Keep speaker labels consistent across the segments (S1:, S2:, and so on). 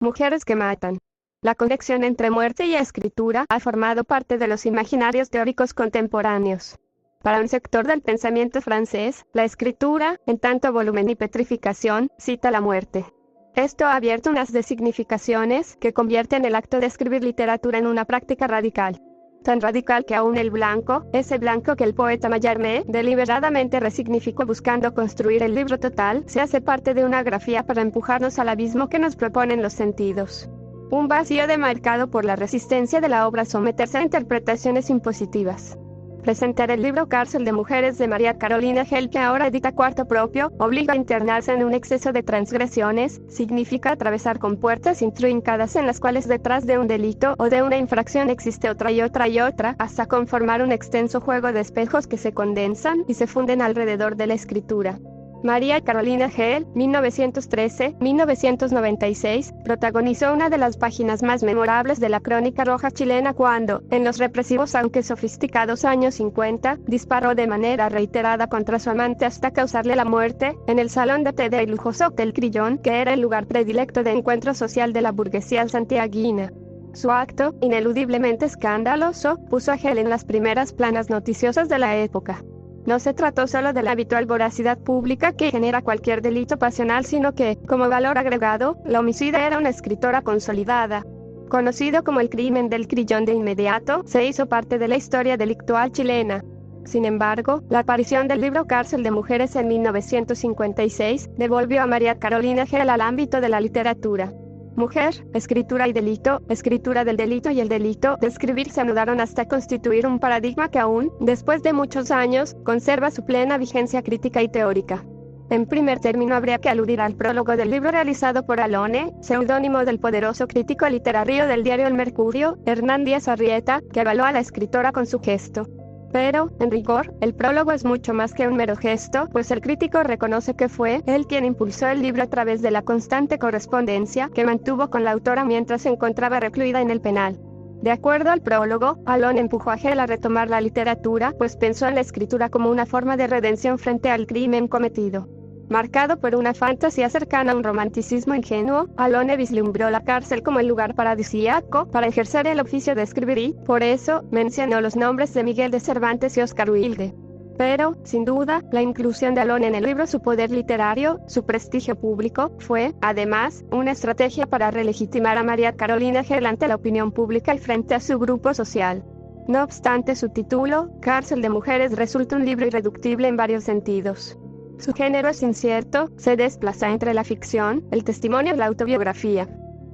S1: Mujeres que matan. La conexión entre muerte y escritura ha formado parte de los imaginarios teóricos contemporáneos. Para un sector del pensamiento francés, la escritura, en tanto volumen y petrificación, cita la muerte. Esto ha abierto unas designificaciones que convierten el acto de escribir literatura en una práctica radical. Tan radical que aún el blanco, ese blanco que el poeta Mallarmé deliberadamente resignificó buscando construir el libro total, se hace parte de una grafía para empujarnos al abismo que nos proponen los sentidos. Un vacío demarcado por la resistencia de la obra a someterse a interpretaciones impositivas. Presentar el libro Cárcel de Mujeres de María Carolina Hell, que ahora edita cuarto propio, obliga a internarse en un exceso de transgresiones, significa atravesar con puertas intrincadas en las cuales detrás de un delito o de una infracción existe otra y otra y otra, hasta conformar un extenso juego de espejos que se condensan y se funden alrededor de la escritura. María Carolina Hell, 1913-1996, protagonizó una de las páginas más memorables de la crónica roja chilena cuando, en los represivos aunque sofisticados años 50, disparó de manera reiterada contra su amante hasta causarle la muerte, en el salón de té del lujoso Hotel Crillon, que era el lugar predilecto de encuentro social de la burguesía santiaguina. Su acto, ineludiblemente escandaloso, puso a Hell en las primeras planas noticiosas de la época. No se trató solo de la habitual voracidad pública que genera cualquier delito pasional, sino que, como valor agregado, la homicida era una escritora consolidada. Conocido como el crimen del Crillon de inmediato, se hizo parte de la historia delictual chilena. Sin embargo, la aparición del libro Cárcel de Mujeres en 1956 devolvió a María Carolina Hell al ámbito de la literatura. Mujer, escritura y delito, escritura del delito y el delito de escribir se anudaron hasta constituir un paradigma que aún, después de muchos años, conserva su plena vigencia crítica y teórica. En primer término habría que aludir al prólogo del libro realizado por Alone, seudónimo del poderoso crítico literario del diario El Mercurio, Hernán Díaz Arrieta, que avaló a la escritora con su gesto. Pero, en rigor, el prólogo es mucho más que un mero gesto, pues el crítico reconoce que fue él quien impulsó el libro a través de la constante correspondencia que mantuvo con la autora mientras se encontraba recluida en el penal. De acuerdo al prólogo, Alone empujó a Hell a retomar la literatura, pues pensó en la escritura como una forma de redención frente al crimen cometido. Marcado por una fantasía cercana a un romanticismo ingenuo, Alone vislumbró la cárcel como el lugar paradisíaco para ejercer el oficio de escribir y, por eso, mencionó los nombres de Miguel de Cervantes y Oscar Wilde. Pero, sin duda, la inclusión de Alone en el libro, su poder literario, su prestigio público, fue, además, una estrategia para relegitimar a María Carolina Hell ante la opinión pública y frente a su grupo social. No obstante, su título, Cárcel de Mujeres, resulta un libro irreductible en varios sentidos. Su género es incierto, se desplaza entre la ficción, el testimonio y la autobiografía.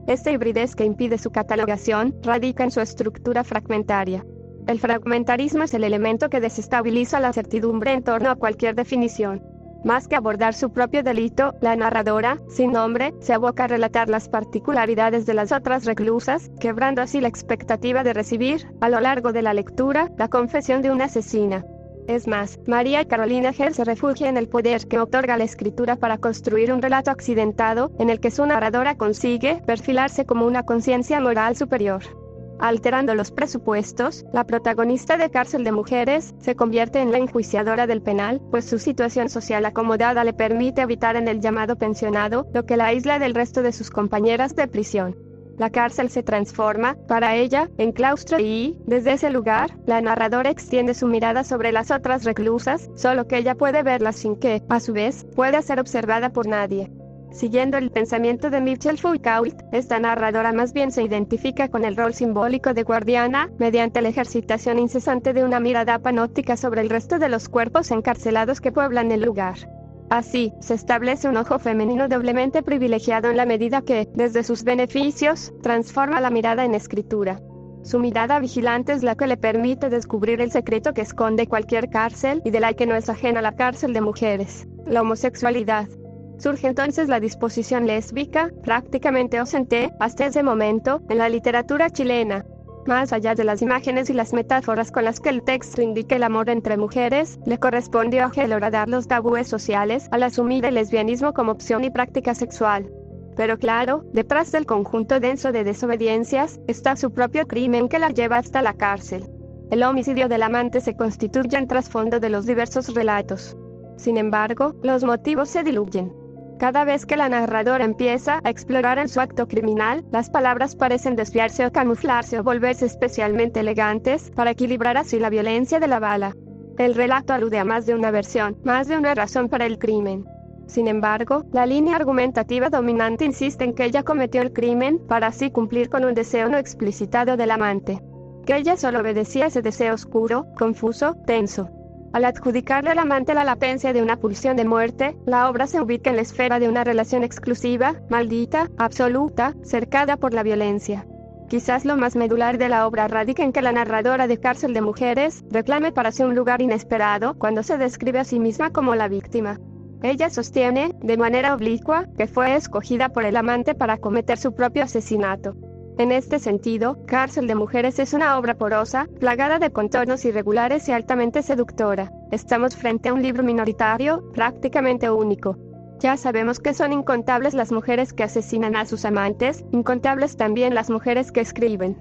S1: Esta hibridez que impide su catalogación radica en su estructura fragmentaria. El fragmentarismo es el elemento que desestabiliza la certidumbre en torno a cualquier definición. Más que abordar su propio delito, la narradora, sin nombre, se aboca a relatar las particularidades de las otras reclusas, quebrando así la expectativa de recibir, a lo largo de la lectura, la confesión de una asesina. Es más, María Carolina Hell se refugia en el poder que otorga la escritura para construir un relato accidentado, en el que su narradora consigue perfilarse como una conciencia moral superior. Alterando los presupuestos, la protagonista de Cárcel de Mujeres se convierte en la enjuiciadora del penal, pues su situación social acomodada le permite habitar en el llamado pensionado, lo que la aísla del resto de sus compañeras de prisión. La cárcel se transforma, para ella, en claustro y, desde ese lugar, la narradora extiende su mirada sobre las otras reclusas, solo que ella puede verlas sin que, a su vez, pueda ser observada por nadie. Siguiendo el pensamiento de Michel Foucault, esta narradora más bien se identifica con el rol simbólico de guardiana, mediante la ejercitación incesante de una mirada panóptica sobre el resto de los cuerpos encarcelados que pueblan el lugar. Así, se establece un ojo femenino doblemente privilegiado en la medida que, desde sus beneficios, transforma la mirada en escritura. Su mirada vigilante es la que le permite descubrir el secreto que esconde cualquier cárcel y de la que no es ajena la cárcel de mujeres, la homosexualidad. Surge entonces la disposición lésbica, prácticamente ausente, hasta ese momento, en la literatura chilena. Más allá de las imágenes y las metáforas con las que el texto indica el amor entre mujeres, le correspondió a Hell horadar los tabúes sociales al asumir el lesbianismo como opción y práctica sexual. Pero claro, detrás del conjunto denso de desobediencias, está su propio crimen que la lleva hasta la cárcel. El homicidio del amante se constituye en trasfondo de los diversos relatos. Sin embargo, los motivos se diluyen. Cada vez que la narradora empieza a explorar en su acto criminal, las palabras parecen desviarse o camuflarse o volverse especialmente elegantes para equilibrar así la violencia de la bala. El relato alude a más de una versión, más de una razón para el crimen. Sin embargo, la línea argumentativa dominante insiste en que ella cometió el crimen para así cumplir con un deseo no explicitado del amante. Que ella solo obedecía a ese deseo oscuro, confuso, tenso. Al adjudicarle al amante la latencia de una pulsión de muerte, la obra se ubica en la esfera de una relación exclusiva, maldita, absoluta, cercada por la violencia. Quizás lo más medular de la obra radica en que la narradora de Cárcel de Mujeres reclame para sí un lugar inesperado cuando se describe a sí misma como la víctima. Ella sostiene, de manera oblicua, que fue escogida por el amante para cometer su propio asesinato. En este sentido, Cárcel de Mujeres es una obra porosa, plagada de contornos irregulares y altamente seductora. Estamos frente a un libro minoritario, prácticamente único. Ya sabemos que son incontables las mujeres que asesinan a sus amantes, incontables también las mujeres que escriben.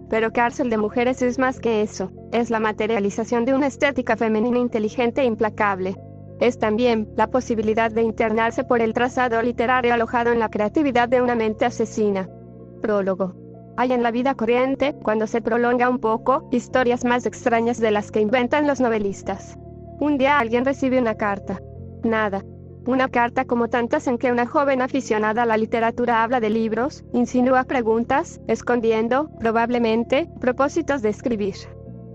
S1: Pero Cárcel de Mujeres es más que eso, es la materialización de una estética femenina inteligente e implacable. Es también la posibilidad de internarse por el trazado literario alojado en la creatividad de una mente asesina. Prólogo. Hay en la vida corriente, cuando se prolonga un poco, historias más extrañas de las que inventan los novelistas. Un día alguien recibe una carta. Nada. Una carta como tantas en que una joven aficionada a la literatura habla de libros, insinúa preguntas, escondiendo, probablemente, propósitos de escribir.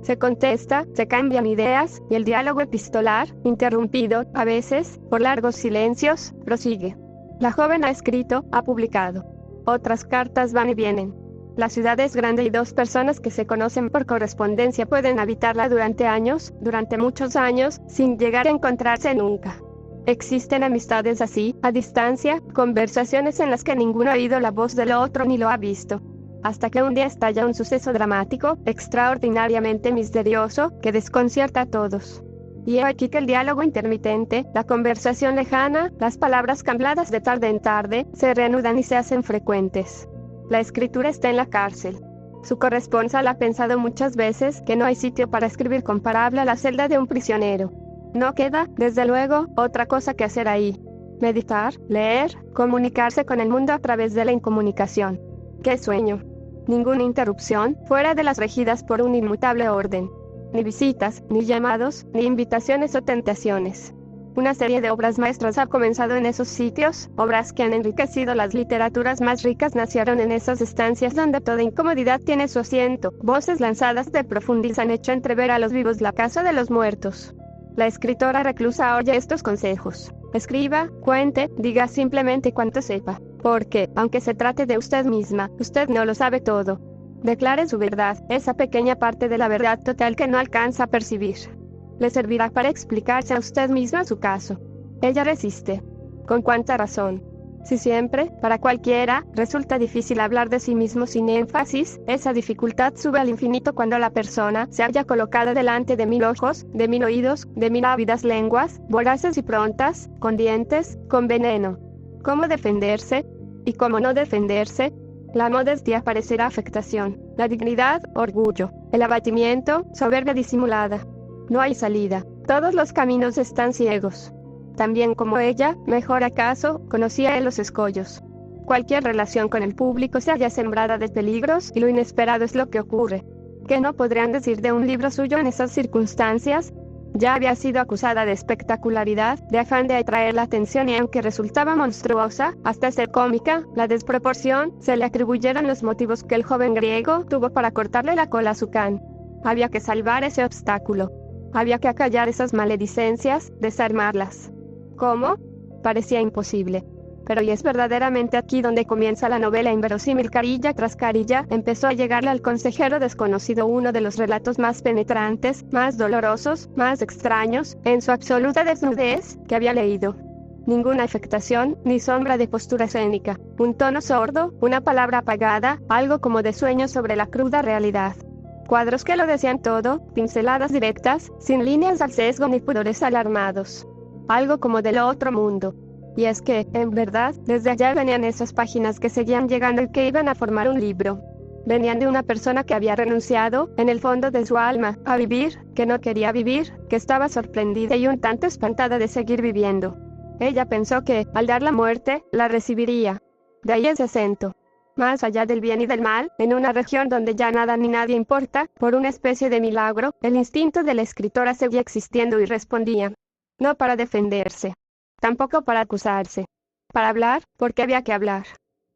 S1: Se contesta, se cambian ideas, y el diálogo epistolar, interrumpido, a veces, por largos silencios, prosigue. La joven ha escrito, ha publicado. Otras cartas van y vienen. La ciudad es grande y dos personas que se conocen por correspondencia pueden habitarla durante años, durante muchos años, sin llegar a encontrarse nunca. Existen amistades así, a distancia, conversaciones en las que ninguno ha oído la voz del otro ni lo ha visto. Hasta que un día estalla un suceso dramático, extraordinariamente misterioso, que desconcierta a todos. Y he aquí que el diálogo intermitente, la conversación lejana, las palabras cambiadas de tarde en tarde, se reanudan y se hacen frecuentes. La escritura está en la cárcel. Su corresponsal ha pensado muchas veces que no hay sitio para escribir comparable a la celda de un prisionero. No queda, desde luego, otra cosa que hacer ahí. Meditar, leer, comunicarse con el mundo a través de la incomunicación. ¡Qué sueño! Ninguna interrupción, fuera de las regidas por un inmutable orden. Ni visitas, ni llamados, ni invitaciones o tentaciones. Una serie de obras maestras ha comenzado en esos sitios, obras que han enriquecido las literaturas más ricas nacieron en esas estancias donde toda incomodidad tiene su asiento, voces lanzadas de profundis han hecho entrever a los vivos la casa de los muertos. La escritora reclusa oye estos consejos. Escriba, cuente, diga simplemente cuanto sepa, porque, aunque se trate de usted misma, usted no lo sabe todo. Declare su verdad, esa pequeña parte de la verdad total que no alcanza a percibir. Le servirá para explicarse a usted misma su caso. Ella resiste. ¿Con cuánta razón? Si siempre, para cualquiera, resulta difícil hablar de sí mismo sin énfasis, esa dificultad sube al infinito cuando la persona se halla colocada delante de 1000 ojos, de 1000 oídos, de 1000 ávidas lenguas, voraces y prontas, con dientes, con veneno. ¿Cómo defenderse? ¿Y cómo no defenderse? La modestia parecerá afectación, la dignidad, orgullo, el abatimiento, soberbia disimulada. No hay salida, todos los caminos están ciegos. También como ella, mejor acaso, conocía él los escollos. Cualquier relación con el público se halla sembrada de peligros y lo inesperado es lo que ocurre. ¿Qué no podrían decir de un libro suyo en esas circunstancias? Ya había sido acusada de espectacularidad, de afán de atraer la atención y aunque resultaba monstruosa, hasta ser cómica, la desproporción, se le atribuyeron los motivos que el joven griego tuvo para cortarle la cola a su can. Había que salvar ese obstáculo. Había que acallar esas maledicencias, desarmarlas. ¿Cómo? Parecía imposible. Pero y es verdaderamente aquí donde comienza la novela inverosímil. Carilla tras carilla, empezó a llegarle al consejero desconocido uno de los relatos más penetrantes, más dolorosos, más extraños, en su absoluta desnudez, que había leído. Ninguna afectación, ni sombra de postura escénica, un tono sordo, una palabra apagada, algo como de sueño sobre la cruda realidad. Cuadros que lo decían todo, pinceladas directas, sin líneas al sesgo ni pudores alarmados. Algo como del otro mundo. Y es que, en verdad, desde allá venían esas páginas que seguían llegando y que iban a formar un libro. Venían de una persona que había renunciado, en el fondo de su alma, a vivir, que no quería vivir, que estaba sorprendida y un tanto espantada de seguir viviendo. Ella pensó que, al dar la muerte, la recibiría. De ahí ese acento. Más allá del bien y del mal, en una región donde ya nada ni nadie importa, por una especie de milagro, el instinto de la escritora seguía existiendo y respondía. No para defenderse. Tampoco para acusarse. Para hablar, porque había que hablar.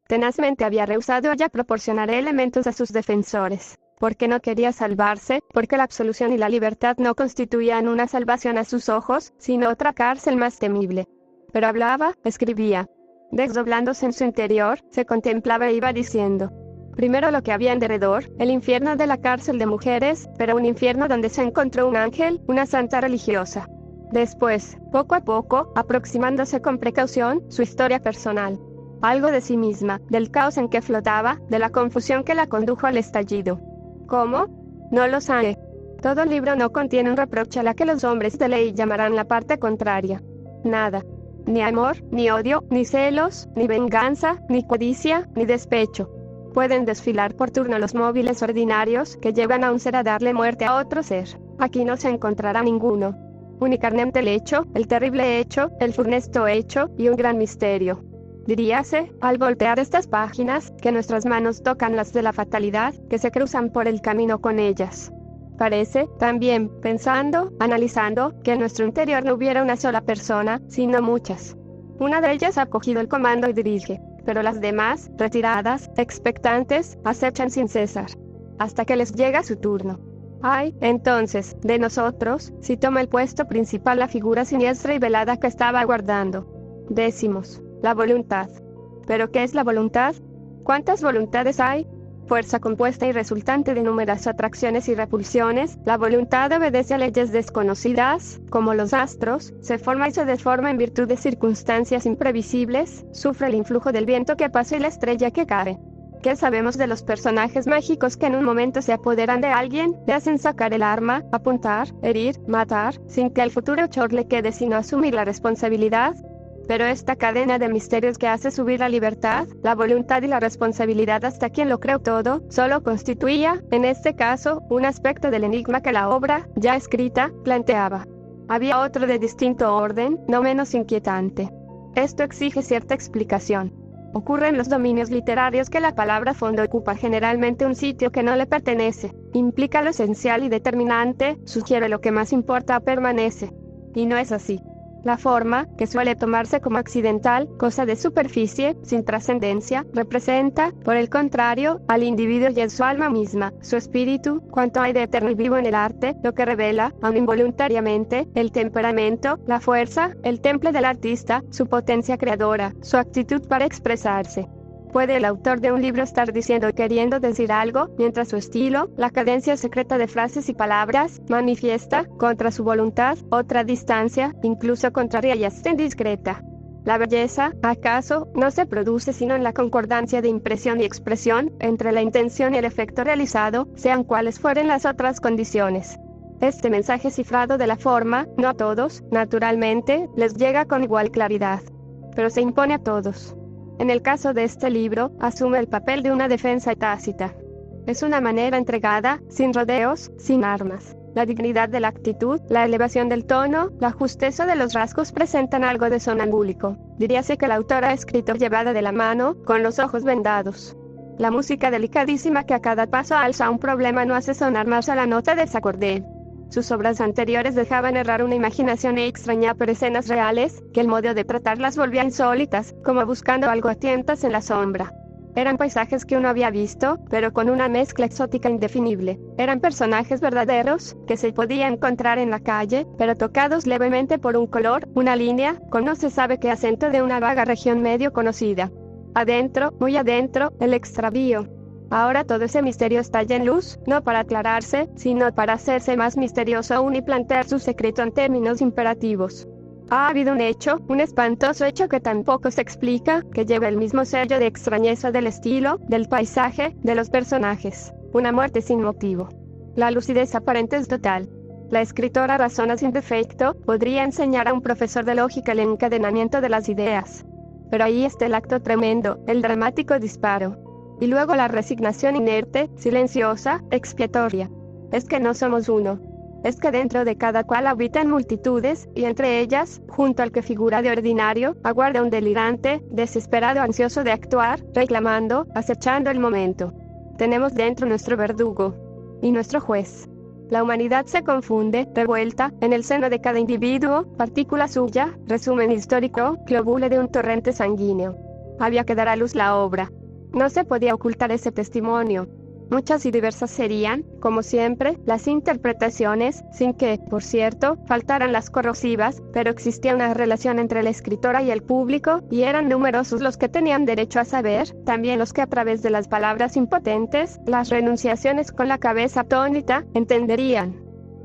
S1: Tenazmente había rehusado ella proporcionar elementos a sus defensores. Porque no quería salvarse, porque la absolución y la libertad no constituían una salvación a sus ojos, sino otra cárcel más temible. Pero hablaba, escribía. Desdoblándose en su interior, se contemplaba e iba diciendo. Primero lo que había en derredor, el infierno de la cárcel de mujeres, pero un infierno donde se encontró un ángel, una santa religiosa. Después, poco a poco, aproximándose con precaución, su historia personal. Algo de sí misma, del caos en que flotaba, de la confusión que la condujo al estallido. ¿Cómo? No lo sabe. Todo libro no contiene un reproche a la que los hombres de ley llamarán la parte contraria. Nada. Ni amor, ni odio, ni celos, ni venganza, ni codicia, ni despecho. Pueden desfilar por turno los móviles ordinarios que llevan a un ser a darle muerte a otro ser. Aquí no se encontrará ninguno. Únicamente el hecho, el terrible hecho, el funesto hecho, y un gran misterio. Diríase, al voltear estas páginas, que nuestras manos tocan las de la fatalidad, que se cruzan por el camino con ellas. Parece, también, pensando, analizando, que en nuestro interior no hubiera una sola persona, sino muchas. Una de ellas ha cogido el comando y dirige, pero las demás, retiradas, expectantes, acechan sin cesar, hasta que les llega su turno. Ay, entonces, de nosotros, si toma el puesto principal la figura siniestra y velada que estaba aguardando. Décimos, la voluntad. ¿Pero qué es la voluntad? ¿Cuántas voluntades hay? Fuerza compuesta y resultante de númerosas atracciones y repulsiones, la voluntad obedece a leyes desconocidas, como los astros, se forma y se deforma en virtud de circunstancias imprevisibles, sufre el influjo del viento que pasa y la estrella que cae. ¿Qué sabemos de los personajes mágicos que en un momento se apoderan de alguien, le hacen sacar el arma, apuntar, herir, matar, sin que al futuro Chor le quede sino asumir la responsabilidad? Pero esta cadena de misterios que hace subir la libertad, la voluntad y la responsabilidad hasta quien lo creó todo, solo constituía, en este caso, un aspecto del enigma que la obra, ya escrita, planteaba. Había otro de distinto orden, no menos inquietante. Esto exige cierta explicación. Ocurre en los dominios literarios que la palabra fondo ocupa generalmente un sitio que no le pertenece, implica lo esencial y determinante, sugiere lo que más importa o permanece. Y no es así. La forma, que suele tomarse como accidental, cosa de superficie, sin trascendencia, representa, por el contrario, al individuo y en su alma misma, su espíritu, cuanto hay de eterno y vivo en el arte, lo que revela, aun involuntariamente, el temperamento, la fuerza, el temple del artista, su potencia creadora, su actitud para expresarse. Puede el autor de un libro estar diciendo o queriendo decir algo, mientras su estilo, la cadencia secreta de frases y palabras, manifiesta, contra su voluntad, otra distancia, incluso contraria y hasta indiscreta. La belleza, acaso, no se produce sino en la concordancia de impresión y expresión, entre la intención y el efecto realizado, sean cuales fueren las otras condiciones. Este mensaje cifrado de la forma, no a todos, naturalmente, les llega con igual claridad. Pero se impone a todos. En el caso de este libro, asume el papel de una defensa tácita. Es una manera entregada, sin rodeos, sin armas. La dignidad de la actitud, la elevación del tono, la justeza de los rasgos presentan algo de sonambúlico. Diríase que la autora ha escrito llevada de la mano, con los ojos vendados. La música delicadísima que a cada paso alza un problema no hace sonar más a la nota desacorde. Sus obras anteriores dejaban errar una imaginación extraña por escenas reales, que el modo de tratarlas volvía insólitas, como buscando algo a tientas en la sombra. Eran paisajes que uno había visto, pero con una mezcla exótica indefinible. Eran personajes verdaderos, que se podía encontrar en la calle, pero tocados levemente por un color, una línea, con no se sabe qué acento de una vaga región medio conocida. Adentro, muy adentro, el extravío. Ahora todo ese misterio estalla en luz, no para aclararse, sino para hacerse más misterioso aún y plantear su secreto en términos imperativos. Ha habido un hecho, un espantoso hecho que tampoco se explica, que lleva el mismo sello de extrañeza del estilo, del paisaje, de los personajes. Una muerte sin motivo. La lucidez aparente es total. La escritora razona sin defecto, podría enseñar a un profesor de lógica el encadenamiento de las ideas. Pero ahí está el acto tremendo, el dramático disparo. Y luego la resignación inerte, silenciosa, expiatoria. Es que no somos uno. es que dentro de cada cual habitan multitudes, y entre ellas, junto al que figura de ordinario, aguarda un delirante, desesperado, ansioso de actuar, reclamando, acechando el momento. Tenemos dentro nuestro verdugo y nuestro juez. La humanidad se confunde, revuelta, en el seno de cada individuo, partícula suya, resumen histórico, glóbulo de un torrente sanguíneo. Había que dar a luz la obra. No se podía ocultar ese testimonio. Muchas y diversas serían, como siempre, las interpretaciones, sin que, por cierto, faltaran las corrosivas, pero existía una relación entre la escritora y el público, y eran numerosos los que tenían derecho a saber, también los que a través de las palabras impotentes, las renunciaciones con la cabeza atónita, entenderían.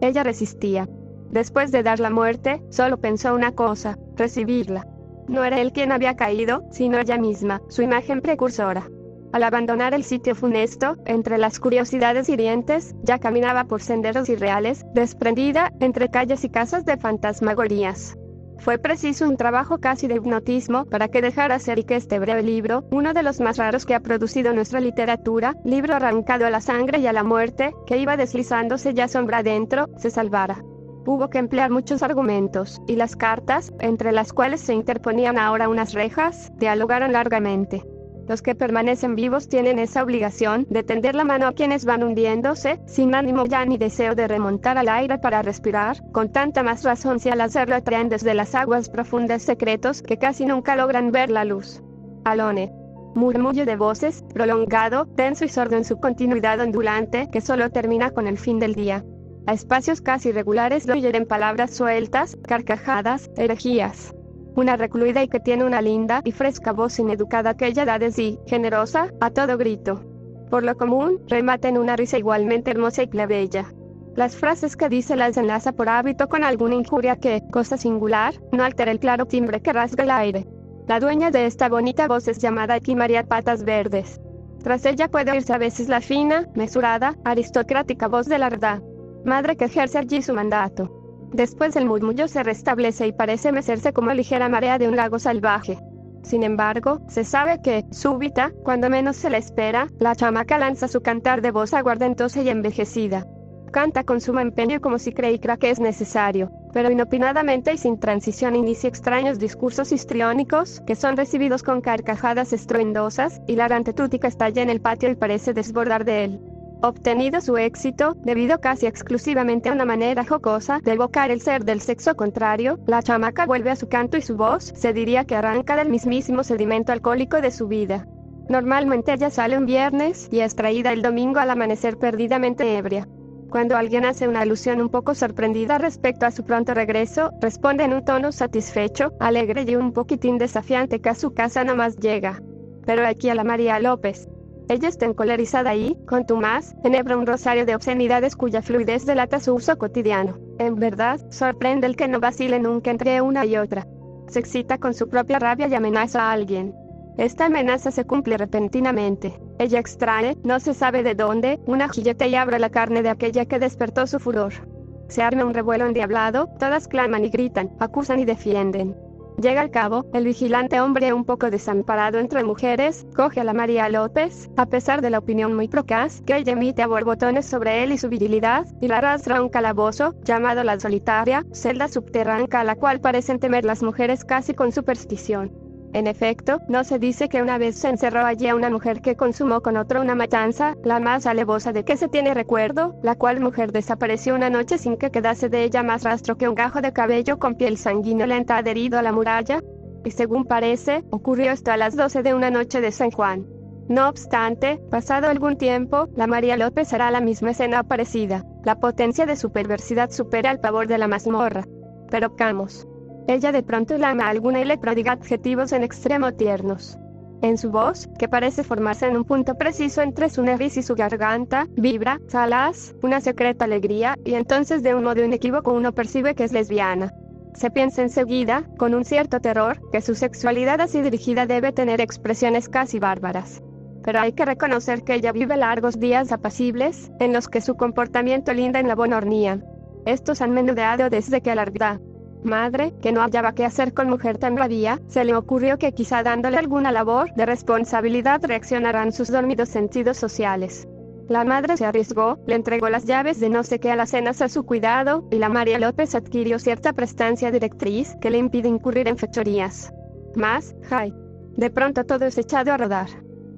S1: Ella resistía. Después de dar la muerte, solo pensó una cosa: recibirla. No era él quien había caído, sino ella misma, su imagen precursora. Al abandonar el sitio funesto, entre las curiosidades hirientes, ya caminaba por senderos irreales, desprendida, entre calles y casas de fantasmagorías. Fue preciso un trabajo casi de hipnotismo para que dejara ser y que este breve libro, uno de los más raros que ha producido nuestra literatura, libro arrancado a la sangre y a la muerte, que iba deslizándose ya sombra adentro, se salvara. Hubo que emplear muchos argumentos, y las cartas, entre las cuales se interponían ahora unas rejas, dialogaron largamente. Los que permanecen vivos tienen esa obligación de tender la mano a quienes van hundiéndose, sin ánimo ya ni deseo de remontar al aire para respirar, con tanta más razón si al hacerlo atraen desde las aguas profundas secretos que casi nunca logran ver la luz. Alone. Murmullo de voces, prolongado, tenso y sordo en su continuidad ondulante, que solo termina con el fin del día. A espacios casi regulares lo oyen palabras sueltas, carcajadas, herejías. Una recluida y que tiene una linda y fresca voz ineducada a aquella edad es y, generosa, a todo grito. Por lo común, remata en una risa igualmente hermosa y plebeya. Las frases que dice las enlaza por hábito con alguna injuria que, cosa singular, no altera el claro timbre que rasga el aire. La dueña de esta bonita voz es llamada aquí María Patas Verdes. Tras ella puede oírse a veces la fina, mesurada, aristocrática voz de la verdad. Madre que ejerce allí su mandato. Después el murmullo se restablece y parece mecerse como ligera marea de un lago salvaje. Sin embargo, se sabe que, súbita, cuando menos se la espera, la chamaca lanza su cantar de voz aguardentosa y envejecida. Canta con sumo empeño como si creyera que es necesario, pero inopinadamente y sin transición inicia extraños discursos histriónicos, que son recibidos con carcajadas estruendosas, y la arante tútica estalla en el patio y parece desbordar de él. Obtenido su éxito, debido casi exclusivamente a una manera jocosa de evocar el ser del sexo contrario, la chamaca vuelve a su canto y su voz, se diría que arranca del mismísimo sedimento alcohólico de su vida. Normalmente ella sale un viernes, y es traída el domingo al amanecer perdidamente ebria. Cuando alguien hace una alusión un poco sorprendida respecto a su pronto regreso, responde en un tono satisfecho, alegre y un poquitín desafiante que a su casa no más llega. Pero aquí a la María López. Ella está encolerizada y, contumaz, enhebra un rosario de obscenidades cuya fluidez delata su uso cotidiano. En verdad, sorprende el que no vacile nunca entre una y otra. Se excita con su propia rabia y amenaza a alguien. Esta amenaza se cumple repentinamente. Ella extrae, no se sabe de dónde, una gilleta y abre la carne de aquella que despertó su furor. Se arma un revuelo endiablado, todas claman y gritan, acusan y defienden. Llega al cabo, el vigilante hombre un poco desamparado entre mujeres, coge a la María López, a pesar de la opinión muy procaz que ella emite a borbotones sobre él y su virilidad, y la arrastra a un calabozo, llamado la solitaria, celda subterránea a la cual parecen temer las mujeres casi con superstición. En efecto, no se dice que una vez se encerró allí a una mujer que consumó con otro una matanza, la más alevosa de que se tiene recuerdo, la cual mujer desapareció una noche sin que quedase de ella más rastro que un gajo de cabello con piel sanguinolenta adherido a la muralla. Y según parece, ocurrió esto a las 12 de una noche de San Juan. No obstante, pasado algún tiempo, la María López hará la misma escena aparecida. La potencia de su perversidad supera el pavor de la mazmorra. Pero camos. Ella de pronto la ama a alguna y le prodiga adjetivos en extremo tiernos. En su voz, que parece formarse en un punto preciso entre su nariz y su garganta, vibra, salaz, una secreta alegría, y entonces de un modo inequívoco uno percibe que es lesbiana. Se piensa enseguida, con un cierto terror, que su sexualidad así dirigida debe tener expresiones casi bárbaras. Pero hay que reconocer que ella vive largos días apacibles, en los que su comportamiento linda en la bonornía. Estos han menudeado desde que a la verdad madre, que no hallaba qué hacer con mujer tan bravía, se le ocurrió que quizá dándole alguna labor de responsabilidad reaccionarán sus dormidos sentidos sociales. La madre se arriesgó, le entregó las llaves de no sé qué alacenas a su cuidado, y la María López adquirió cierta prestancia directriz que le impide incurrir en fechorías. Mas, de pronto todo es echado a rodar.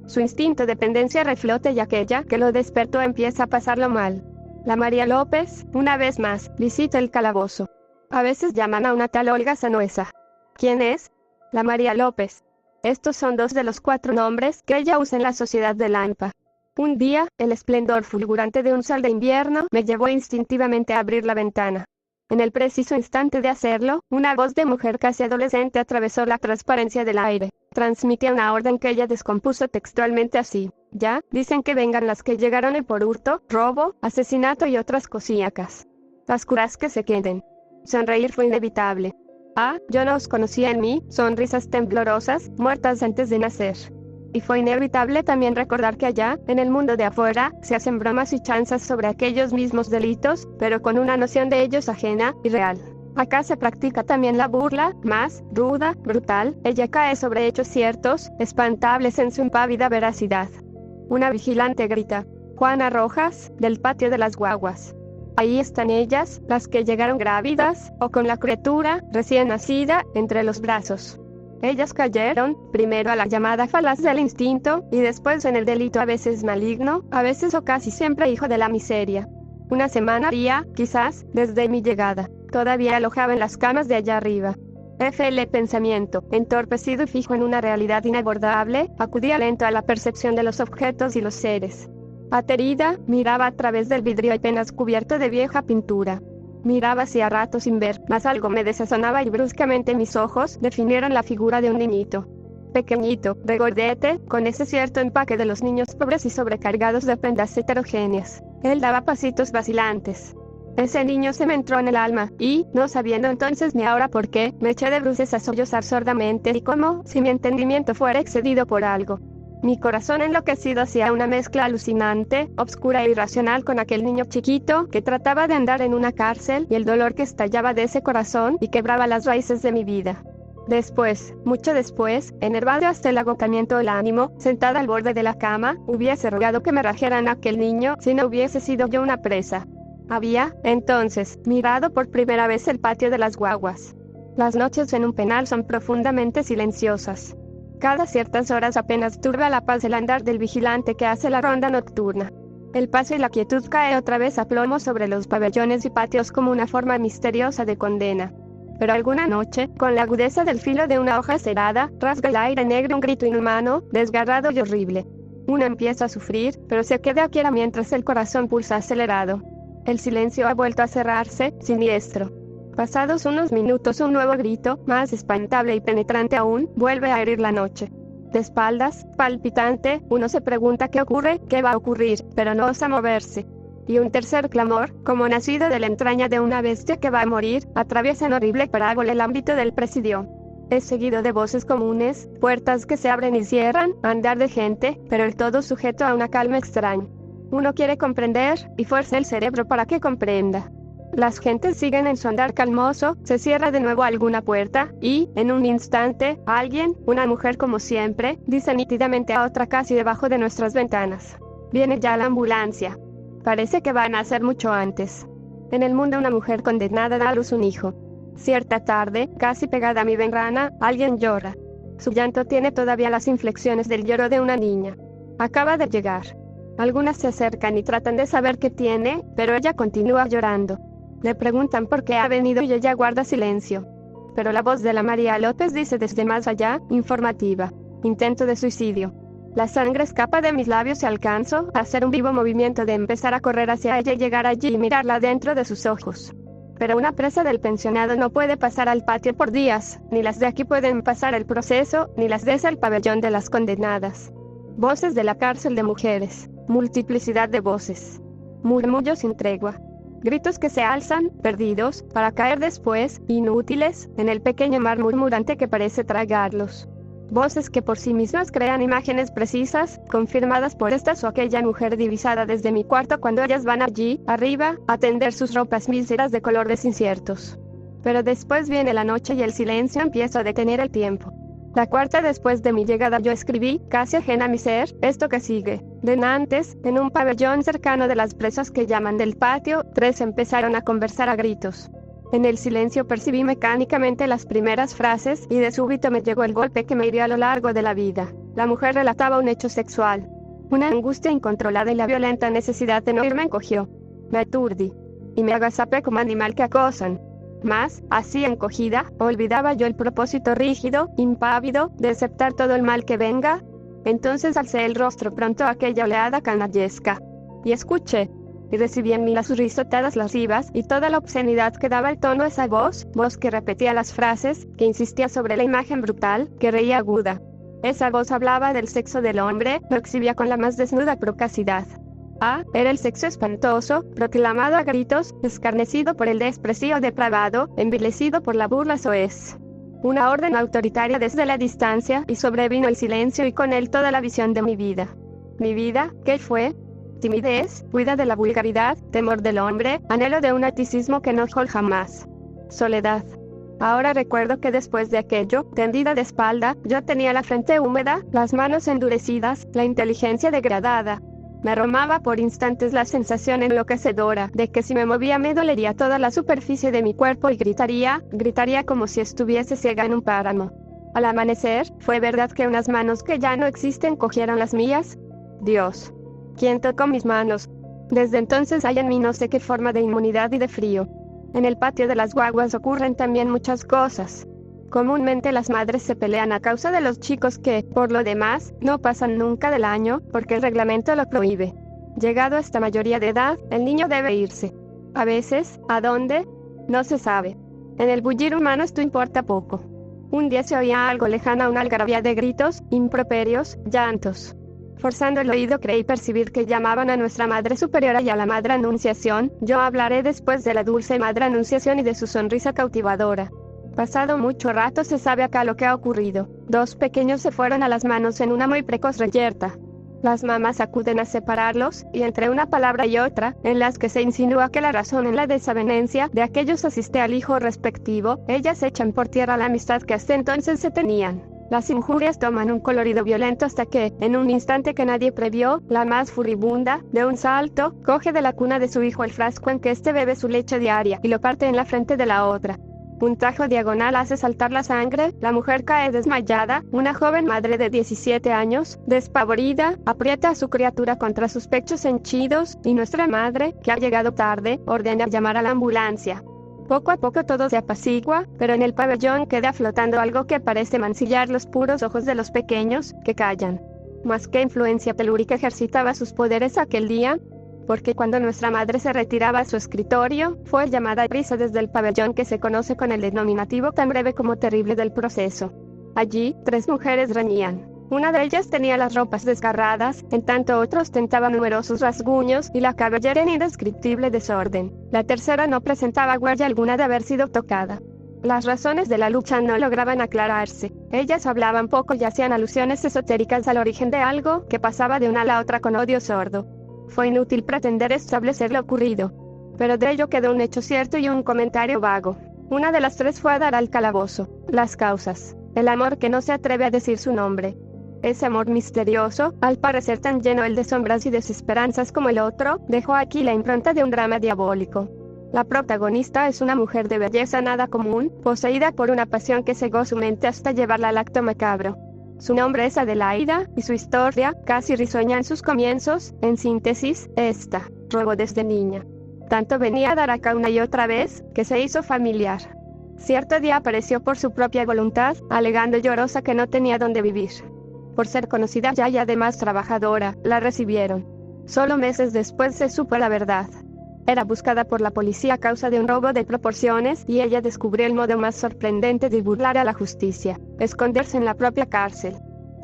S1: Su instinto de dependencia reflota y aquella que lo despertó empieza a pasarlo mal. La María López, una vez más, visita el calabozo. A veces llaman a una tal Olga Sanuesa. ¿Quién es? La María López. Estos son 2 de los 4 nombres que ella usa en la sociedad de Lampa. Un día, el esplendor fulgurante de un sol de invierno me llevó instintivamente a abrir la ventana. En el preciso instante de hacerlo, una voz de mujer casi adolescente atravesó la transparencia del aire. Transmitía una orden que ella descompuso textualmente así: ya, dicen que vengan las que llegaron por hurto, robo, asesinato y otras cosíacas. Las curas que se queden. Sonreír fue inevitable. Ah, yo no os conocía en mí, sonrisas temblorosas, muertas antes de nacer. Y fue inevitable también recordar que allá, en el mundo de afuera, se hacen bromas y chanzas sobre aquellos mismos delitos, pero con una noción de ellos ajena y real. Acá se practica también la burla, más ruda, brutal, ella cae sobre hechos ciertos, espantables en su impávida veracidad. Una vigilante grita: Juana Rojas, del patio de las guaguas. Ahí están ellas, las que llegaron grávidas, o con la criatura, recién nacida, entre los brazos. Ellas cayeron, primero a la llamada falaz del instinto, y después en el delito a veces maligno, a veces o casi siempre hijo de la miseria. Una semana haría, quizás, desde mi llegada. Todavía alojaba en las camas de allá arriba. FL pensamiento, entorpecido y fijo en una realidad inabordable, acudía lento a la percepción de los objetos y los seres. Aterida, miraba a través del vidrio apenas cubierto de vieja pintura. Miraba hacia rato sin ver, mas algo me desazonaba y bruscamente mis ojos definieron la figura de un niñito. Pequeñito, regordete, con ese cierto empaque de los niños pobres y sobrecargados de prendas heterogéneas. Él daba pasitos vacilantes. Ese niño se me entró en el alma, y, no sabiendo entonces ni ahora por qué, me eché de bruces a sollozar sordamente y como si mi entendimiento fuera excedido por algo. Mi corazón enloquecido hacía una mezcla alucinante, obscura e irracional con aquel niño chiquito que trataba de andar en una cárcel y el dolor que estallaba de ese corazón y quebraba las raíces de mi vida. Después, mucho después, enervado hasta el agotamiento del ánimo, sentada al borde de la cama, hubiese rogado que me rajeran a aquel niño si no hubiese sido yo una presa. Había, entonces, mirado por primera vez el patio de las guaguas. Las noches en un penal son profundamente silenciosas. Cada ciertas horas apenas turba la paz el andar del vigilante que hace la ronda nocturna. El paso y la quietud cae otra vez a plomo sobre los pabellones y patios como una forma misteriosa de condena. Pero alguna noche, con la agudeza del filo de una hoja cerada, rasga el aire negro un grito inhumano, desgarrado y horrible. Uno empieza a sufrir, pero se queda quieta mientras el corazón pulsa acelerado. El silencio ha vuelto a cerrarse, siniestro. Pasados unos minutos un nuevo grito, más espantable y penetrante aún, vuelve a herir la noche. De espaldas, palpitante, uno se pregunta qué ocurre, qué va a ocurrir, pero no osa moverse. Y un tercer clamor, como nacido de la entraña de una bestia que va a morir, atraviesa en horrible parábola el ámbito del presidio. Es seguido de voces comunes, puertas que se abren y cierran, andar de gente, pero el todo sujeto a una calma extraña. Uno quiere comprender, y fuerza el cerebro para que comprenda. Las gentes siguen en su andar calmoso, se cierra de nuevo alguna puerta, y, en un instante, alguien, una mujer como siempre, dice nítidamente a otra casi debajo de nuestras ventanas: viene ya la ambulancia. Parece que van a hacer mucho antes. En el mundo una mujer condenada da a luz un hijo. Cierta tarde, casi pegada a mi ventana, alguien llora. Su llanto tiene todavía las inflexiones del lloro de una niña. Acaba de llegar. Algunas se acercan y tratan de saber qué tiene, pero ella continúa llorando. Le preguntan por qué ha venido y ella guarda silencio. Pero la voz de la María López dice desde más allá, informativa: intento de suicidio. La sangre escapa de mis labios y alcanzo a hacer un vivo movimiento de empezar a correr hacia ella y llegar allí y mirarla dentro de sus ojos. Pero una presa del pensionado no puede pasar al patio por días, ni las de aquí pueden pasar el proceso, ni las de ese al pabellón de las condenadas. Voces de la cárcel de mujeres, multiplicidad de voces. Murmullos sin tregua. Gritos que se alzan, perdidos, para caer después, inútiles, en el pequeño mar murmurante que parece tragarlos. Voces que por sí mismas crean imágenes precisas, confirmadas por esta o aquella mujer divisada desde mi cuarto cuando ellas van allí, arriba, a tender sus ropas míseras de colores inciertos. Pero después viene la noche y el silencio empieza a detener el tiempo. La cuarta después de mi llegada yo escribí, casi ajena a mi ser, esto que sigue. Denantes, en un pabellón cercano de las presas que llaman del patio, 3 empezaron a conversar a gritos. En el silencio percibí mecánicamente las primeras frases y de súbito me llegó el golpe que me hirió a lo largo de la vida. La mujer relataba un hecho sexual. Una angustia incontrolada y la violenta necesidad de no ir me encogió. Me aturdí. Y me agazapé como animal que acosan. Mas, así encogida, olvidaba yo el propósito rígido, impávido, de aceptar todo el mal que venga. Entonces alcé el rostro pronto a aquella oleada canallesca. Y escuché. Y recibí en mí las risotadas lascivas y toda la obscenidad que daba el tono a esa voz que repetía las frases, que insistía sobre la imagen brutal, que reía aguda. Esa voz hablaba del sexo del hombre, lo exhibía con la más desnuda procacidad. Era el sexo espantoso, proclamado a gritos, escarnecido por el desprecio depravado, envilecido por la burla soez. Una orden autoritaria desde la distancia, y sobrevino el silencio y con él toda la visión de mi vida. ¿Mi vida, qué fue? Timidez, huida de la vulgaridad, temor del hombre, anhelo de un narcisismo que no dejó jamás. Soledad. Ahora recuerdo que después de aquello, tendida de espalda, yo tenía la frente húmeda, las manos endurecidas, la inteligencia degradada. Me aromaba por instantes la sensación enloquecedora de que si me movía me dolería toda la superficie de mi cuerpo y gritaría como si estuviese ciega en un páramo. Al amanecer, ¿fue verdad que unas manos que ya no existen cogieron las mías? Dios. ¿Quién tocó mis manos? Desde entonces hay en mí no sé qué forma de inmunidad y de frío. En el patio de las guaguas ocurren también muchas cosas. Comúnmente las madres se pelean a causa de los chicos que, por lo demás, no pasan nunca del año, porque el reglamento lo prohíbe. Llegado a esta mayoría de edad, el niño debe irse. A veces, ¿a dónde? No se sabe. En el bullir humano esto importa poco. Un día se oía algo lejana una algarabía de gritos, improperios, llantos. Forzando el oído creí percibir que llamaban a nuestra Madre Superiora y a la Madre Anunciación. Yo hablaré después de la dulce Madre Anunciación y de su sonrisa cautivadora. Pasado mucho rato se sabe acá lo que ha ocurrido. 2 pequeños se fueron a las manos en una muy precoz reyerta. Las mamás acuden a separarlos, y entre una palabra y otra, en las que se insinúa que la razón en la desavenencia de aquellos asiste al hijo respectivo, ellas echan por tierra la amistad que hasta entonces se tenían. Las injurias toman un colorido violento hasta que, en un instante que nadie previó, la más furibunda, de un salto, coge de la cuna de su hijo el frasco en que éste bebe su leche diaria, y lo parte en la frente de la otra. Un tajo diagonal hace saltar la sangre, la mujer cae desmayada, una joven madre de 17 años, despavorida, aprieta a su criatura contra sus pechos henchidos, y nuestra madre, que ha llegado tarde, ordena llamar a la ambulancia. Poco a poco todo se apacigua, pero en el pabellón queda flotando algo que parece mancillar los puros ojos de los pequeños, que callan. ¿Mas qué influencia telúrica ejercitaba sus poderes aquel día? Porque cuando nuestra madre se retiraba a su escritorio, fue llamada a prisa desde el pabellón que se conoce con el denominativo tan breve como terrible del proceso. Allí, 3 mujeres reñían. Una de ellas tenía las ropas desgarradas, en tanto otra ostentaba numerosos rasguños y la cabellera en indescriptible desorden. La tercera no presentaba huella alguna de haber sido tocada. Las razones de la lucha no lograban aclararse. Ellas hablaban poco y hacían alusiones esotéricas al origen de algo que pasaba de una a la otra con odio sordo. Fue inútil pretender establecer lo ocurrido. Pero de ello quedó un hecho cierto y un comentario vago. Una de las 3 fue a dar al calabozo. Las causas. El amor que no se atreve a decir su nombre. Ese amor misterioso, al parecer tan lleno el de sombras y desesperanzas como el otro, dejó aquí la impronta de un drama diabólico. La protagonista es una mujer de belleza nada común, poseída por una pasión que cegó su mente hasta llevarla al acto macabro. Su nombre es Adelaida, y su historia, casi risueña en sus comienzos, en síntesis, esta: robó desde niña. Tanto venía a dar acá una y otra vez, que se hizo familiar. Cierto día apareció por su propia voluntad, alegando llorosa que no tenía dónde vivir. Por ser conocida ya y además trabajadora, la recibieron. Solo meses después se supo la verdad. Era buscada por la policía a causa de un robo de proporciones, y ella descubrió el modo más sorprendente de burlar a la justicia: esconderse en la propia cárcel.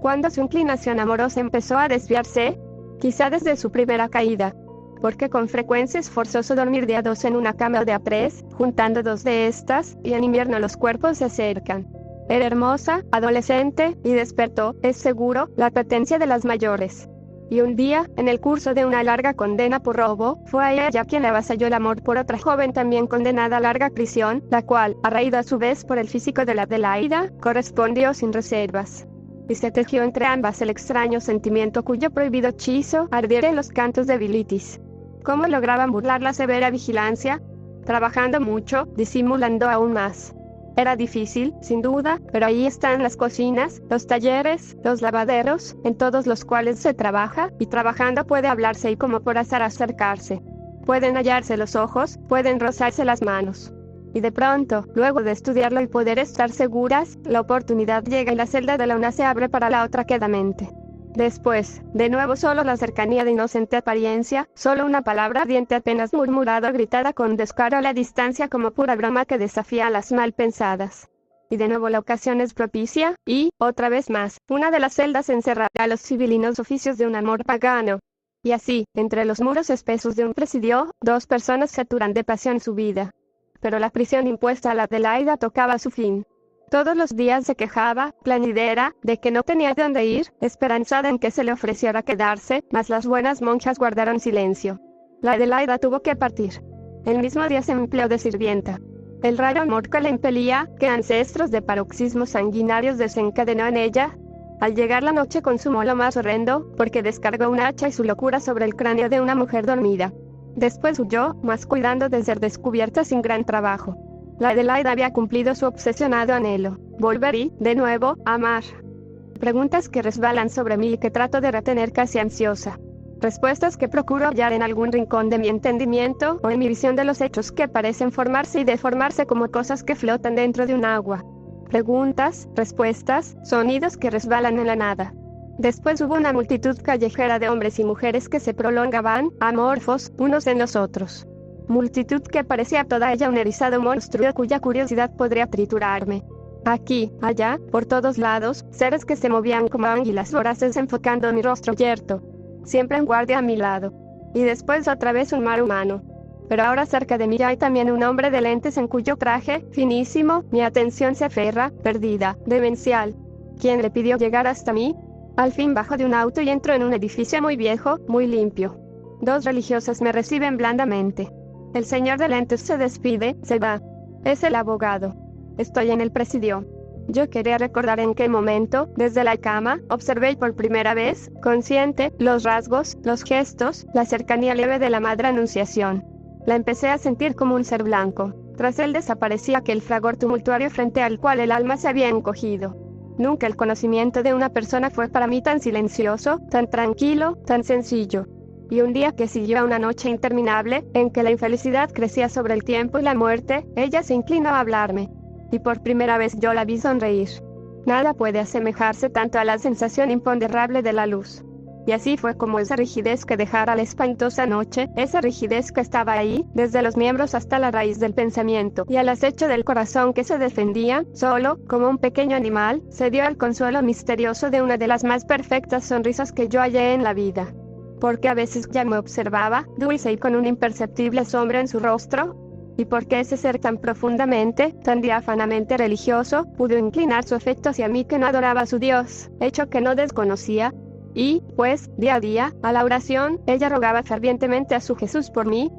S1: ¿Cuándo su inclinación amorosa empezó a desviarse? Quizá desde su primera caída. Porque con frecuencia es forzoso dormir de a 2 en una cama de a 3, juntando 2 de estas, y en invierno los cuerpos se acercan. Era hermosa, adolescente, y despertó, es seguro, la apetencia de las mayores. Y un día, en el curso de una larga condena por robo, fue a ella quien avasalló el amor por otra joven también condenada a larga prisión, la cual, arraída a su vez por el físico de la Adelaida, correspondió sin reservas. y se tejió entre ambas el extraño sentimiento cuyo prohibido hechizo ardiera en los cantos de Bilitis. ¿Cómo lograban burlar la severa vigilancia? Trabajando mucho, disimulando aún más. Era difícil, sin duda, pero ahí están las cocinas, los talleres, los lavaderos, en todos los cuales se trabaja, y trabajando puede hablarse y como por azar acercarse. Pueden hallarse los ojos, pueden rozarse las manos. Y de pronto, luego de estudiarlo y poder estar seguras, la oportunidad llega y la celda de la una se abre para la otra quedamente. Después, de nuevo solo la cercanía de inocente apariencia, solo una palabra ardiente apenas murmurada o gritada con descaro a la distancia como pura broma que desafía a las mal pensadas. Y de nuevo la ocasión es propicia, y, otra vez más, una de las celdas encerrará a los civilinos oficios de un amor pagano. Y así, entre los muros espesos de un presidio, dos personas saturan de pasión su vida. Pero la prisión impuesta a la Adelaida tocaba su fin. Todos los días se quejaba, plañidera, de que no tenía dónde ir, esperanzada en que se le ofreciera quedarse, mas las buenas monjas guardaron silencio. La Adelaida tuvo que partir. El mismo día se empleó de sirvienta. El rayo amor que la impelía, que ancestros de paroxismos sanguinarios desencadenó en ella. Al llegar la noche consumó lo más horrendo, porque descargó una hacha y su locura sobre el cráneo de una mujer dormida. Después huyó, mas cuidando de ser descubierta sin gran trabajo. La Adelaida había cumplido su obsesionado anhelo, volver y, de nuevo, amar. Preguntas que resbalan sobre mí y que trato de retener casi ansiosa. Respuestas que procuro hallar en algún rincón de mi entendimiento o en mi visión de los hechos que parecen formarse y deformarse como cosas que flotan dentro de un agua. Preguntas, respuestas, sonidos que resbalan en la nada. Después hubo una multitud callejera de hombres y mujeres que se prolongaban, amorfos, unos en los otros. Multitud que parecía toda ella un erizado monstruo cuya curiosidad podría triturarme. Aquí, allá, por todos lados, seres que se movían como anguilas voraces enfocando mi rostro yerto. Siempre en guardia a mi lado. Y después otra vez un mar humano. Pero ahora cerca de mí hay también un hombre de lentes en cuyo traje, finísimo, mi atención se aferra, perdida, demencial. ¿Quién le pidió llegar hasta mí? Al fin bajo de un auto y entro en un edificio muy viejo, muy limpio. Dos religiosas me reciben blandamente. El señor de lentes se despide, se va. Es el abogado. Estoy en el presidio. Yo quería recordar en qué momento, desde la cama, observé por primera vez, consciente, los rasgos, los gestos, la cercanía leve de la Madre Anunciación. La empecé a sentir como un ser blanco. Tras él desaparecía aquel fragor tumultuario frente al cual el alma se había encogido. Nunca el conocimiento de una persona fue para mí tan silencioso, tan tranquilo, tan sencillo. Y un día que siguió a una noche interminable, en que la infelicidad crecía sobre el tiempo y la muerte, ella se inclinó a hablarme. Y por primera vez yo la vi sonreír. Nada puede asemejarse tanto a la sensación imponderable de la luz. Y así fue como esa rigidez que dejara la espantosa noche, esa rigidez que estaba ahí, desde los miembros hasta la raíz del pensamiento, y al acecho del corazón que se defendía, solo, como un pequeño animal, se dio al consuelo misterioso de una de las más perfectas sonrisas que yo hallé en la vida. Porque a veces ya me observaba, dulce y con un imperceptible sombra en su rostro. Y porque ese ser tan profundamente, tan diáfanamente religioso, pudo inclinar su afecto hacia mí que no adoraba a su Dios, hecho que no desconocía. Y, pues, día a día, a la oración, ella rogaba fervientemente a su Jesús por mí,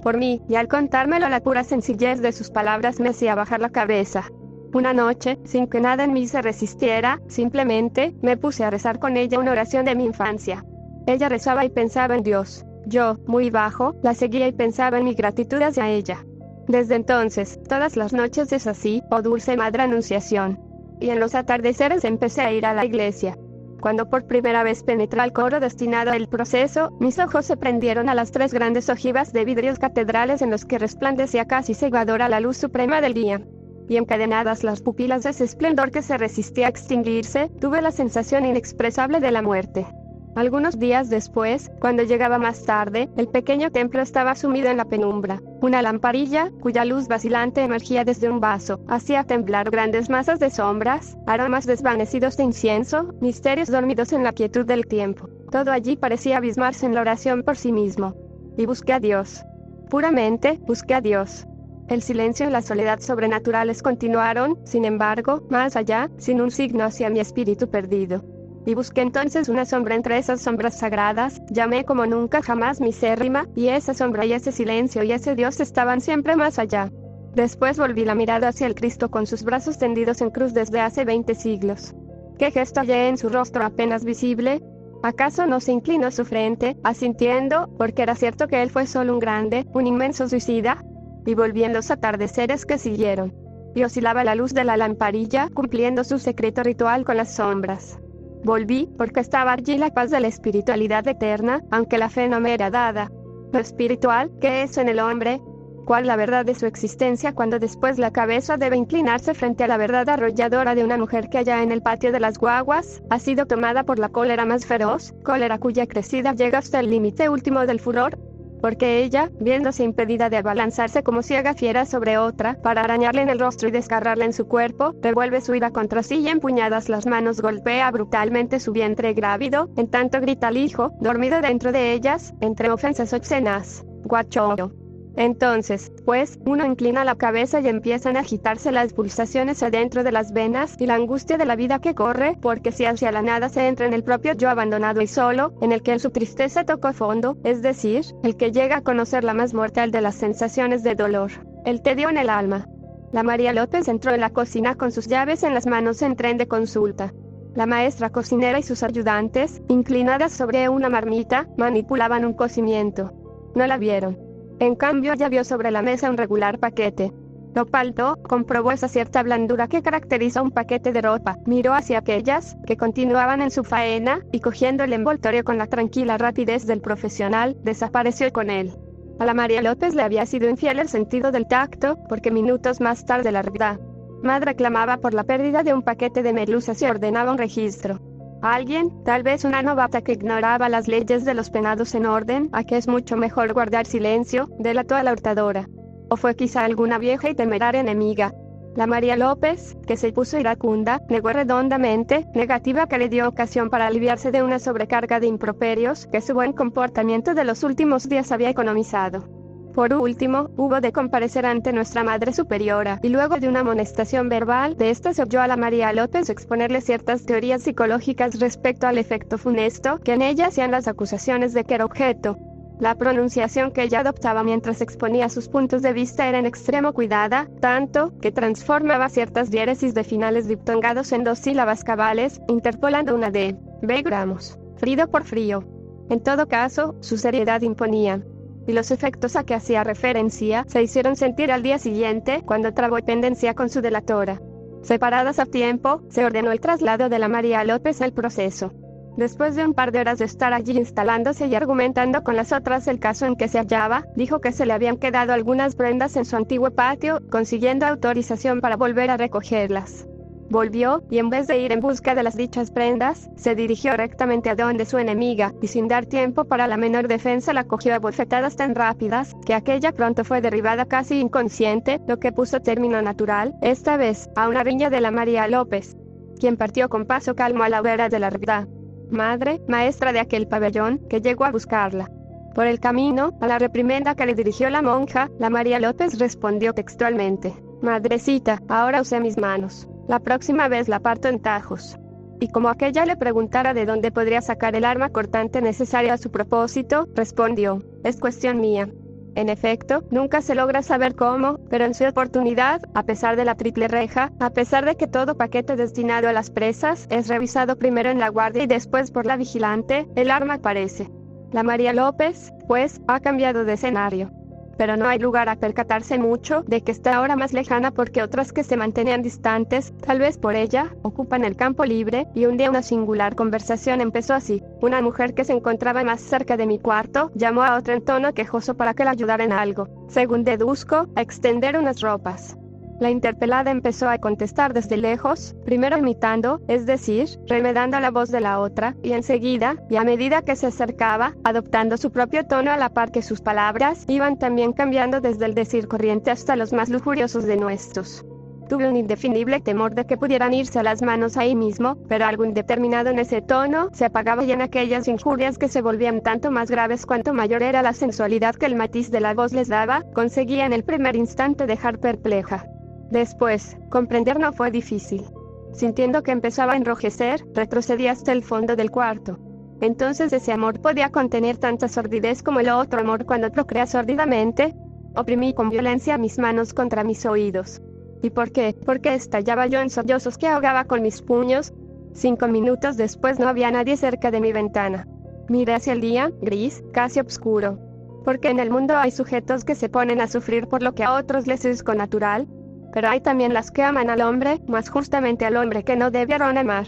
S1: y al contármelo la pura sencillez de sus palabras me hacía bajar la cabeza. Una noche, sin que nada en mí se resistiera, simplemente, me puse a rezar con ella una oración de mi infancia. Ella rezaba y pensaba en Dios. Yo, muy bajo, la seguía y pensaba en mi gratitud hacia ella. Desde entonces, todas las noches es así, oh dulce Madre Anunciación. Y en los atardeceres empecé a ir a la iglesia. Cuando por primera vez penetré al coro destinado al proceso, mis ojos se prendieron a las 3 grandes ojivas de vidrios catedrales en los que resplandecía casi cegadora la luz suprema del día. Y encadenadas las pupilas de ese esplendor que se resistía a extinguirse, tuve la sensación inexpresable de la muerte. Algunos días después, cuando llegaba más tarde, el pequeño templo estaba sumido en la penumbra. Una lamparilla, cuya luz vacilante emergía desde un vaso, hacía temblar grandes masas de sombras, aromas desvanecidos de incienso, misterios dormidos en la quietud del tiempo. Todo allí parecía abismarse en la oración por sí mismo. Y busqué a Dios. Puramente, busqué a Dios. El silencio y la soledad sobrenaturales continuaron, sin embargo, más allá, sin un signo hacia mi espíritu perdido. Y busqué entonces una sombra entre esas sombras sagradas, llamé como nunca jamás misérrima, y esa sombra y ese silencio y ese Dios estaban siempre más allá. Después volví la mirada hacia el Cristo con sus brazos tendidos en cruz desde hace 20 siglos. ¿Qué gesto hallé en su rostro apenas visible? ¿Acaso no se inclinó su frente, asintiendo, porque era cierto que él fue solo un grande, un inmenso suicida? Y volvían los atardeceres que siguieron. Y oscilaba la luz de la lamparilla, cumpliendo su secreto ritual con las sombras. Volví, porque estaba allí la paz de la espiritualidad eterna, aunque la fe no me era dada. Lo espiritual, ¿qué es en el hombre? ¿Cuál la verdad de su existencia cuando después la cabeza debe inclinarse frente a la verdad arrolladora de una mujer que allá en el patio de las guaguas, ha sido tomada por la cólera más feroz, cólera cuya crecida llega hasta el límite último del furor? Porque ella, viéndose impedida de abalanzarse como ciega fiera sobre otra, para arañarle en el rostro y desgarrarle en su cuerpo, revuelve su ira contra sí y empuñadas las manos golpea brutalmente su vientre grávido, en tanto grita al hijo, dormido dentro de ellas, entre ofensas obscenas: guachoro. Entonces, pues, uno inclina la cabeza y empiezan a agitarse las pulsaciones adentro de las venas y la angustia de la vida que corre, porque si hacia la nada se entra en el propio yo abandonado y solo, en el que su tristeza tocó fondo, es decir, el que llega a conocer la más mortal de las sensaciones de dolor, el tedio en el alma. La María López entró en la cocina con sus llaves en las manos en tren de consulta. La maestra cocinera y sus ayudantes, inclinadas sobre una marmita, manipulaban un cocimiento. No la vieron. En cambio ya vio sobre la mesa un regular paquete. Lo palpó, comprobó esa cierta blandura que caracteriza un paquete de ropa, miró hacia aquellas, que continuaban en su faena, y cogiendo el envoltorio con la tranquila rapidez del profesional, desapareció con él. A la María López le había sido infiel el sentido del tacto, porque minutos más tarde la verdad madre clamaba por la pérdida de un paquete de merluzas y ordenaba un registro. A alguien, tal vez una novata que ignoraba las leyes de los penados en orden, a que es mucho mejor guardar silencio, delató a la hurtadora. O fue quizá alguna vieja y temeraria enemiga. La María López, que se puso iracunda, negó redondamente, negativa que le dio ocasión para aliviarse de una sobrecarga de improperios que su buen comportamiento de los últimos días había economizado. Por último, hubo de comparecer ante nuestra Madre Superiora, y luego de una amonestación verbal, de esta se oyó a la María López exponerle ciertas teorías psicológicas respecto al efecto funesto que en ella hacían las acusaciones de que era objeto. La pronunciación que ella adoptaba mientras exponía sus puntos de vista era en extremo cuidada, tanto, que transformaba ciertas diéresis de finales diptongados en dos sílabas cabales, interpolando una D, B gramos, frío por frío. En todo caso, su seriedad imponía. Y los efectos a que hacía referencia se hicieron sentir al día siguiente, cuando trabó pendencia con su delatora. Separadas a tiempo, se ordenó el traslado de la María López al proceso. Después de un par de horas de estar allí instalándose y argumentando con las otras el caso en que se hallaba, dijo que se le habían quedado algunas prendas en su antiguo patio, consiguiendo autorización para volver a recogerlas. Volvió, y en vez de ir en busca de las dichas prendas, se dirigió rectamente a donde su enemiga, y sin dar tiempo para la menor defensa la cogió a bofetadas tan rápidas, que aquella pronto fue derribada casi inconsciente, lo que puso término natural, esta vez, a una riña de la María López, quien partió con paso calmo a la vera de la verdad madre, maestra de aquel pabellón, que llegó a buscarla. Por el camino, a la reprimenda que le dirigió la monja, la María López respondió textualmente: «Madrecita, ahora usé mis manos. La próxima vez la parto en tajos». Y como aquella le preguntara de dónde podría sacar el arma cortante necesaria a su propósito, respondió: «Es cuestión mía». En efecto, nunca se logra saber cómo, pero en su oportunidad, a pesar de la triple reja, a pesar de que todo paquete destinado a las presas es revisado primero en la guardia y después por la vigilante, el arma aparece. La María López, pues, ha cambiado de escenario. Pero no hay lugar a percatarse mucho de que está ahora más lejana porque otras que se mantenían distantes, tal vez por ella, ocupan el campo libre, y un día una singular conversación empezó así. Una mujer que se encontraba más cerca de mi cuarto, llamó a otra en tono quejoso para que la ayudara en algo, según deduzco, a extender unas ropas. La interpelada empezó a contestar desde lejos, primero imitando, es decir, remedando la voz de la otra, y enseguida, y a medida que se acercaba, adoptando su propio tono a la par que sus palabras, iban también cambiando desde el decir corriente hasta los más lujuriosos de nuestros. Tuve un indefinible temor de que pudieran irse a las manos ahí mismo, pero algo indeterminado en ese tono se apagaba y en aquellas injurias que se volvían tanto más graves cuanto mayor era la sensualidad que el matiz de la voz les daba, conseguía en el primer instante dejar perpleja. Después, comprender no fue difícil. Sintiendo que empezaba a enrojecer, retrocedí hasta el fondo del cuarto. Entonces ese amor podía contener tanta sordidez como el otro amor cuando procrea sórdidamente. Oprimí con violencia mis manos contra mis oídos. ¿Y por qué? Porque estallaba yo en sollozos que ahogaba con mis puños. 5 minutos después no había nadie cerca de mi ventana. Miré hacia el día, gris, casi oscuro. Porque en el mundo hay sujetos que se ponen a sufrir por lo que a otros les es connatural, pero hay también las que aman al hombre, más justamente al hombre que no debieron amar.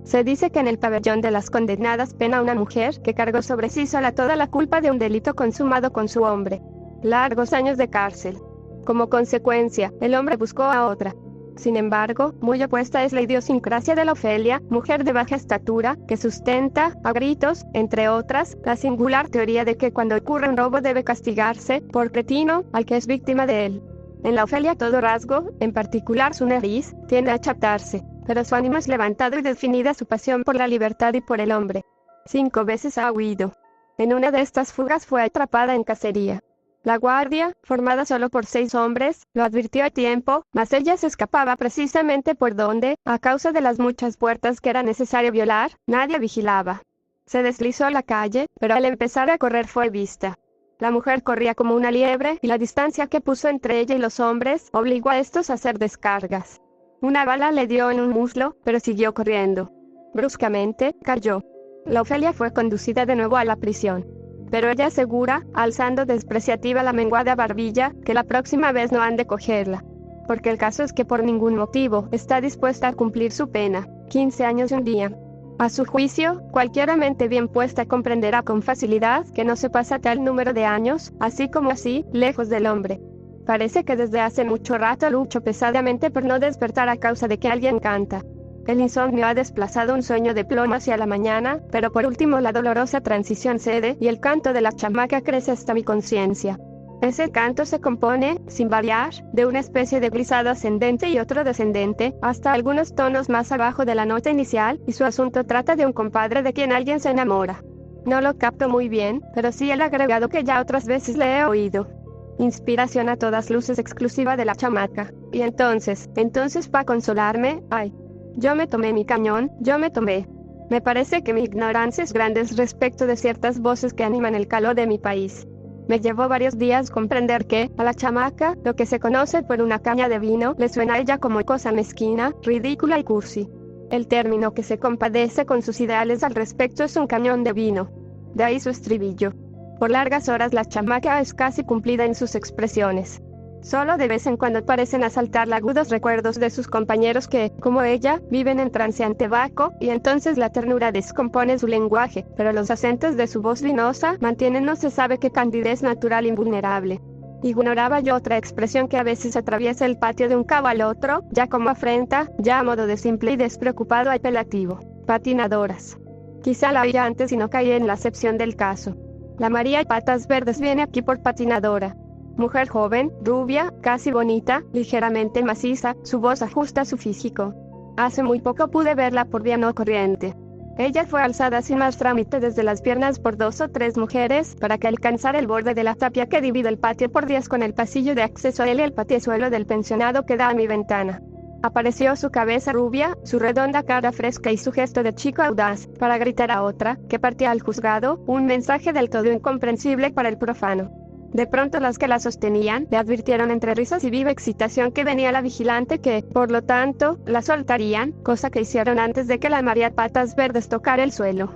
S1: Se dice que en el pabellón de las condenadas pena una mujer que cargó sobre sí sola toda la culpa de un delito consumado con su hombre. Largos años de cárcel. Como consecuencia, el hombre buscó a otra. Sin embargo, muy opuesta es la idiosincrasia de la Ofelia, mujer de baja estatura, que sustenta, a gritos, entre otras, la singular teoría de que cuando ocurre un robo debe castigarse, por cretino, al que es víctima de él. En la Ofelia todo rasgo, en particular su nariz, tiende a achatarse, pero su ánimo es levantado y definida su pasión por la libertad y por el hombre. 5 veces ha huido. En una de estas fugas fue atrapada en cacería. La guardia, formada solo por 6 hombres, lo advirtió a tiempo, mas ella se escapaba precisamente por donde, a causa de las muchas puertas que era necesario violar, nadie vigilaba. Se deslizó a la calle, pero al empezar a correr fue vista. La mujer corría como una liebre y la distancia que puso entre ella y los hombres obligó a estos a hacer descargas. Una bala le dio en un muslo, pero siguió corriendo. Bruscamente, cayó. La Ofelia fue conducida de nuevo a la prisión. Pero ella asegura, alzando despreciativa la menguada barbilla, que la próxima vez no han de cogerla. Porque el caso es que por ningún motivo está dispuesta a cumplir su pena, 15 años y un día. A su juicio, cualquiera mente bien puesta comprenderá con facilidad que no se pasa tal número de años, así como así, lejos del hombre. Parece que desde hace mucho rato lucho pesadamente por no despertar a causa de que alguien canta. El insomnio ha desplazado un sueño de plomo hacia la mañana, pero por último la dolorosa transición cede y el canto de la chamaca crece hasta mi conciencia. Ese canto se compone, sin variar, de una especie de glissado ascendente y otro descendente, hasta algunos tonos más abajo de la nota inicial, y su asunto trata de un compadre de quien alguien se enamora. No lo capto muy bien, pero sí el agregado que ya otras veces le he oído. Inspiración a todas luces exclusiva de la chamaca. Y entonces para consolarme, ay. Yo me tomé mi cañón, yo me tomé. Me parece que mi ignorancia es grande respecto de ciertas voces que animan el calor de mi país. Me llevó varios días comprender que, a la chamaca, lo que se conoce por una caña de vino, le suena a ella como cosa mezquina, ridícula y cursi. El término que se compadece con sus ideales al respecto es un cañón de vino. De ahí su estribillo. Por largas horas la chamaca es casi cumplida en sus expresiones. Solo de vez en cuando parecen asaltarla agudos recuerdos de sus compañeros que, como ella, viven en transeante vaco, y entonces la ternura descompone su lenguaje, pero los acentos de su voz vinosa mantienen no se sabe qué candidez natural invulnerable. Ignoraba yo otra expresión que a veces atraviesa el patio de un cabo al otro, ya como afrenta, ya a modo de simple y despreocupado apelativo. Patinadoras. Quizá la oía antes y no caí en la acepción del caso. La María Patas Verdes viene aquí por patinadora. Mujer joven, rubia, casi bonita, ligeramente maciza, su voz ajusta a su físico. Hace muy poco pude verla por vía no corriente. Ella fue alzada sin más trámite desde las piernas por 2 o 3 mujeres, para que alcanzara el borde de la tapia que divide el patio por 10 con el pasillo de acceso a él y el patiezuelo del pensionado que da a mi ventana. Apareció su cabeza rubia, su redonda cara fresca y su gesto de chico audaz, para gritar a otra, que partía al juzgado, un mensaje del todo incomprensible para el profano. De pronto las que la sostenían, le advirtieron entre risas y viva excitación que venía la vigilante que, por lo tanto, la soltarían, cosa que hicieron antes de que la María Patas Verdes tocara el suelo.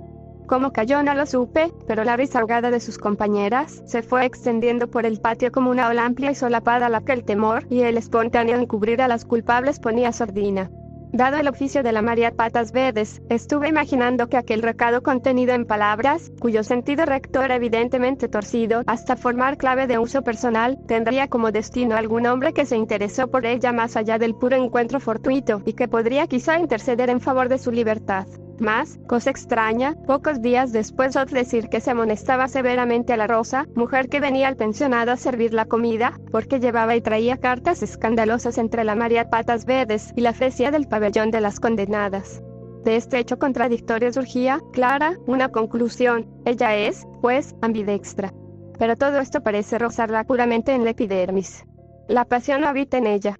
S1: Cómo cayó no lo supe, pero la risa ahogada de sus compañeras se fue extendiendo por el patio como una ola amplia y solapada a la que el temor y el espontáneo encubrir a las culpables ponía sordina. Dado el oficio de la María Patas Verdes, estuve imaginando que aquel recado contenido en palabras, cuyo sentido recto era evidentemente torcido, hasta formar clave de uso personal, tendría como destino a algún hombre que se interesó por ella más allá del puro encuentro fortuito, y que podría quizá interceder en favor de su libertad. Mas, cosa extraña, pocos días después oí decir que se amonestaba severamente a la Rosa, mujer que venía al pensionado a servir la comida, porque llevaba y traía cartas escandalosas entre la María Patas Verdes y la fresia del pabellón de las condenadas. De este hecho contradictorio surgía, clara, una conclusión: ella es, pues, ambidextra. Pero todo esto parece rozarla puramente en la epidermis. La pasión no habita en ella.